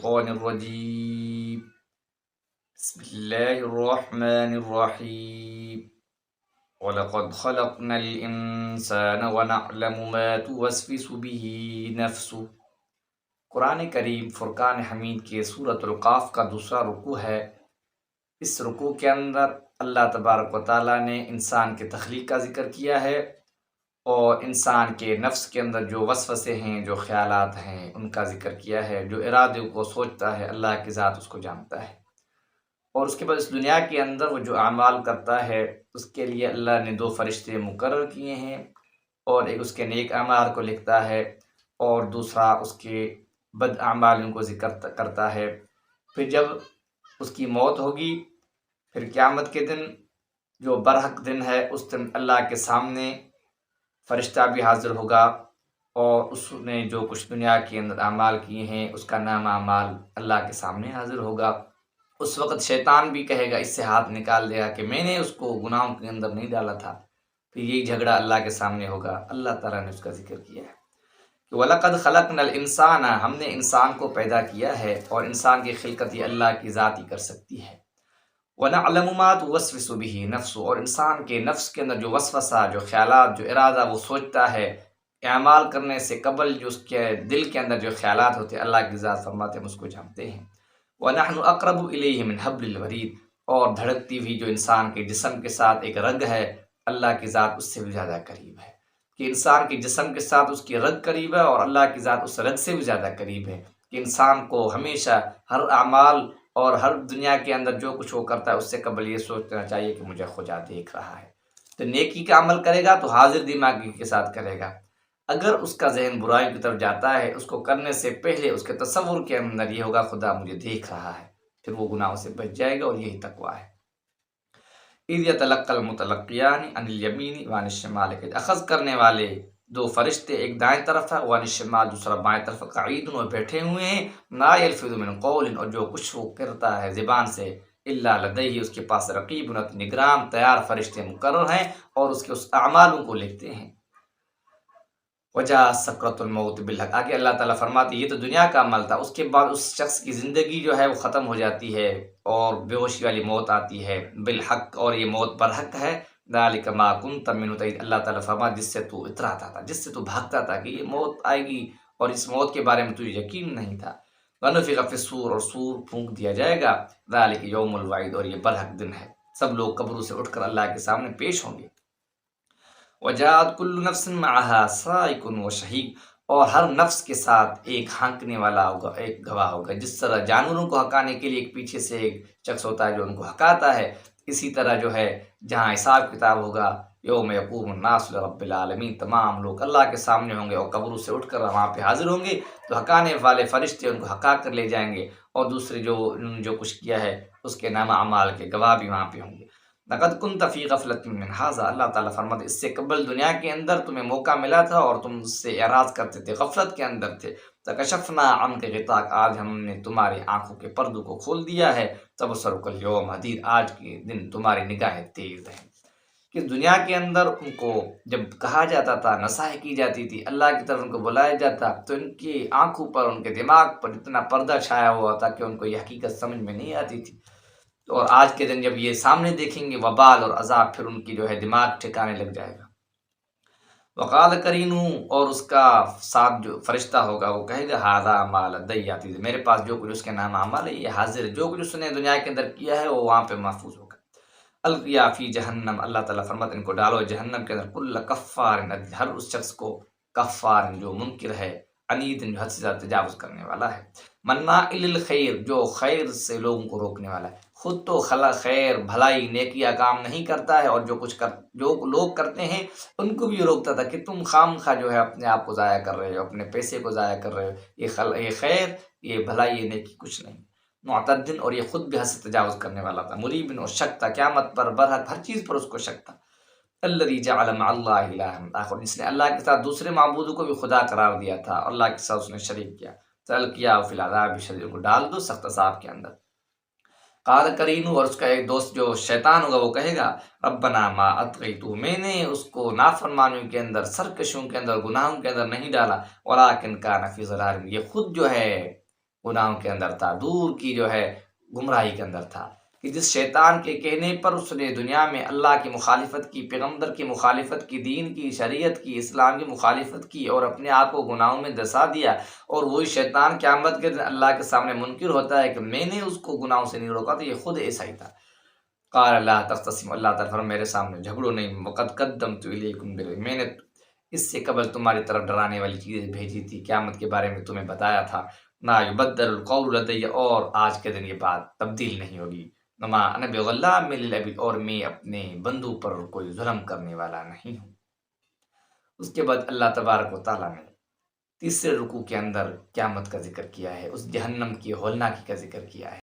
الشیطان الرجیم بسم اللہ الرحمن الرحیم وَلَقَدْ خَلَقْنَا الْإِنسَانَ وَنَعْلَمُ مَا تُوَسْوِسُ بِهِ نَفْسُهُ۔ قرآن کریم فرقان حمید کے سورۃ القاف کا دوسرا رکوع ہے۔ اس رکوع کے اندر اللہ تبارک و تعالیٰ نے انسان کے تخلیق کا ذکر کیا ہے اور انسان کے نفس کے اندر جو وسوسے ہیں، جو خیالات ہیں، ان کا ذکر کیا ہے۔ جو ارادے کو سوچتا ہے، اللہ کی ذات اس کو جانتا ہے، اور اس کے بعد اس دنیا کے اندر وہ جو اعمال کرتا ہے اس کے لیے اللہ نے 2 فرشتے مقرر کیے ہیں، اور ایک اس کے نیک اعمال کو لکھتا ہے اور دوسرا اس کے بد اعمال کو ذکر کرتا ہے۔ پھر جب اس کی موت ہوگی، پھر قیامت کے دن جو برحق دن ہے، اس دن اللہ کے سامنے فرشتہ بھی حاضر ہوگا، اور اس نے جو کچھ دنیا کے اندر اعمال کیے ہیں اس کا نام اعمال اللہ کے سامنے حاضر ہوگا۔ اس وقت شیطان بھی کہے گا، اس سے ہاتھ نکال دے گا کہ میں نے اس کو گناہوں کے اندر نہیں ڈالا تھا۔ پھر یہی جھگڑا اللہ کے سامنے ہوگا۔ اللہ تعالیٰ نے اس کا ذکر کیا ہے کہ وَلَقَدْ خَلَقْنَا الْإِنسَانَ، ہم نے انسان کو پیدا کیا ہے، اور انسان کی خلقت یہ اللہ کی ذات ہی کر سکتی ہے۔ وَنَعْلَمُ مَا تُوَسْوِسُ بِهِ نَفْسُهُ، اور انسان کے نفس کے اندر جو وسوسہ، جو خیالات، جو ارادہ وہ سوچتا ہے اعمال کرنے سے قبل، جو اس کے دل کے اندر جو خیالات ہوتے ہیں، اللہ کی ذات فرماتے ہیں ہم اس کو جانتے ہیں۔ وَنَحْنُ أَقْرَبُ إِلَيْهِ مِنْ حَبْلِ الْوَرِيدِ، اور دھڑکتی ہوئی جو انسان کے جسم کے ساتھ ایک رگ ہے، اللہ کی ذات اس سے بھی زیادہ قریب ہے۔ کہ انسان کے جسم کے ساتھ اس کی رگ قریب ہے، اور اللہ کی ذات اس رگ سے بھی زیادہ قریب ہے۔ کہ انسان کو ہمیشہ ہر اعمال اور ہر دنیا کے اندر جو کچھ وہ کرتا ہے اس سے قبل یہ سوچنا چاہیے کہ مجھے خدا دیکھ رہا ہے۔ تو نیکی کا عمل کرے گا تو حاضر دماغی کے ساتھ کرے گا۔ اگر اس کا ذہن برائی کی طرف جاتا ہے، اس کو کرنے سے پہلے اس کے تصور کے اندر یہ ہوگا خدا مجھے دیکھ رہا ہے، پھر وہ گناہوں سے بچ جائے گا، اور یہی تقویٰ ہے۔ اِذْ يَتَلَقَّى الْمُتَلَقِّيَانِ عَنِ الْيَمِينِ وَعَنِ الشِّمَالِ، کہ اخذ کرنے والے 2 فرشتے، ایک دائیں طرف ہے، وعن الشمال دوسرا بائیں طرف، قعید وہ بیٹھے ہوئے ہیں، ما یلفظ من قول، اور جو کچھ وہ کرتا ہے زبان سے، الا لدیہ اس کے پاس رقیب نگران تیار فرشتے مقرر ہیں، اور اس کے اس اعمالوں کو لکھتے ہیں۔ وجاء سکرۃ الموت بالحق، آگے اللہ تعالیٰ فرماتے یہ تو دنیا کا عمل تھا، اس کے بعد اس شخص کی زندگی جو ہے وہ ختم ہو جاتی ہے، اور بے ہوشی والی موت آتی ہے بالحق، اور یہ موت برحق ہے۔ ذالک ما کنت منہ تحید، اللہ تعالیٰ فرماتا جس سے تو اتراتا تھا، جس سے تو بھاگتا تھا کہ یہ موت آئے گی، اور اس موت کے بارے میں تجھے یقین نہیں تھا۔ ونفخ فی الصور، اور سور پھونک دیا جائے گا۔ ذالک یوم الوعید، اور یہ برحق دن ہے، سب لوگ قبروں سے اٹھ کر اللہ کے سامنے پیش ہوں گے۔ وجاءت کل نفس معها سائق وشہید، اور ہر نفس کے ساتھ ایک ہانکنے والا ہوگا، ایک گواہ ہوگا۔ جس طرح جانوروں کو ہکانے کے لیے ایک پیچھے سے ایک شخص ہوتا ہے جو ان کو ہکاتا ہے، اسی طرح جو ہے جہاں حساب کتاب ہوگا، یوم یقوم الناس لرب العالمین، تمام لوگ اللہ کے سامنے ہوں گے، اور قبروں سے اٹھ کر وہاں پہ حاضر ہوں گے، تو ہکانے والے فرشتے ان کو ہکا کر لے جائیں گے، اور دوسرے جو کچھ کیا ہے اس کے نامہ اعمال کے گواہ بھی وہاں پہ ہوں گے۔ لقد كنت في غفلة من هذا، اللہ تعالیٰ فرماتے اس سے قبل دنیا کے اندر تمہیں موقع ملا تھا، اور تم اس سے اعراض کرتے تھے، غفلت کے اندر تھے۔ فکشفنا عنك غطاءك، آج ہم نے تمہاری آنکھوں کے پردوں کو کھول دیا ہے۔ تبصرك اليوم حدید، آج کے دن تمہاری نگاہیں تیز ہیں۔ کہ دنیا کے اندر ان کو جب کہا جاتا تھا، نصیحت کی جاتی تھی، اللہ کی طرف ان کو بلایا جاتا، تو ان کی آنکھوں پر، ان کے دماغ پر اتنا پردہ چھایا ہوا تھا کہ ان کو یہ حقیقت سمجھ میں نہیں آتی تھی۔ اور آج کے دن جب یہ سامنے دیکھیں گے وبال اور عذاب، پھر ان کی جو ہے دماغ ٹھکانے لگ جائے گا۔ وقال کرینو، اور اس کا ساتھ جو فرشتہ ہوگا وہ کہے گا ھذا ما لدی عتید، میرے پاس جو کچھ اس کے نام اعمال ہے یہ حاضر ہے، جو کچھ اس نے دنیا کے اندر کیا ہے وہ وہاں پہ محفوظ ہوگا۔ القیا فی جہنم، اللہ تعالیٰ فرماتے ان کو ڈالو جہنم کے اندر، کل کفار عنید، ہر اس شخص کو، کفار جو منکر ہے، عنید جو حد سے زیادہ تجاوز کرنے والا ہے، مناع للخیر جو خیر سے لوگوں کو روکنے والا ہے، خود تو خیر بھلائی نیکیاں کام نہیں کرتا ہے، اور جو لوگ کرتے ہیں ان کو بھی یہ روکتا تھا کہ تم خام خواہ جو ہے اپنے آپ کو ضائع کر رہے ہو، اپنے پیسے کو ضائع کر رہے ہو، یہ خیر، یہ بھلائی، یہ نیکی کچھ نہیں۔ معتدن، اور یہ خود بھی حد سے تجاوز کرنے والا تھا، مریبن، اور شک تھا قیامت پر، برحق ہر چیز پر اس کو شک تھا۔ الذی جعل مع اللہ الہا آخر، جس نے اللہ کے ساتھ دوسرے معبودوں کو بھی خدا قرار دیا تھا، اور اللہ کے ساتھ اس نے شریک کیا۔ فالقیاہ فی العذاب الشدید، کو ڈال دو سخت عذاب کے اندر۔ قال کرینو، اور اس کا ایک دوست جو شیطان ہوگا وہ کہے گا ربنا ما اطغیتہ، میں نے اس کو نافرمانیوں کے اندر، سرکشیوں کے اندر، گناہوں کے اندر نہیں ڈالا، ولکن کان فی ضلال، یہ خود جو ہے گناہوں کے اندر تھا، دور کی جو ہے گمراہی کے اندر تھا، کہ جس شیطان کے کہنے پر اس نے دنیا میں اللہ کی مخالفت کی، پیغمبر کی مخالفت کی، دین کی، شریعت کی، اسلام کی مخالفت کی اور اپنے آپ کو گناہوں میں دسا دیا، اور وہی شیطان قیامت کے دن اللہ کے سامنے منکر ہوتا ہے کہ میں نے اس کو گناہوں سے نہیں روکا، تو یہ خود ایسا ہی تھا۔ قال اللہ تختصم، اللہ تعالیٰ فرمایا میرے سامنے جھگڑو نہیں، وقد قدمت الیکم بالوحی، میں نے اس سے قبل تمہاری طرف ڈرانے والی چیزیں بھیجی تھی، قیامت کے بارے میں تمہیں بتایا تھا، ما یبدل القول لدی، اور آج کے دن یہ بات تبدیل نہیں ہوگی، وما انا بظلام للعبید، اور میں اپنے بندوں پر کوئی ظلم کرنے والا نہیں ہوں۔ اس کے بعد اللہ تبارک و تعالیٰ نے تیسرے رکوع کے اندر قیامت کا ذکر کیا ہے، اس جہنم کی ہولناکی کا ذکر کیا ہے۔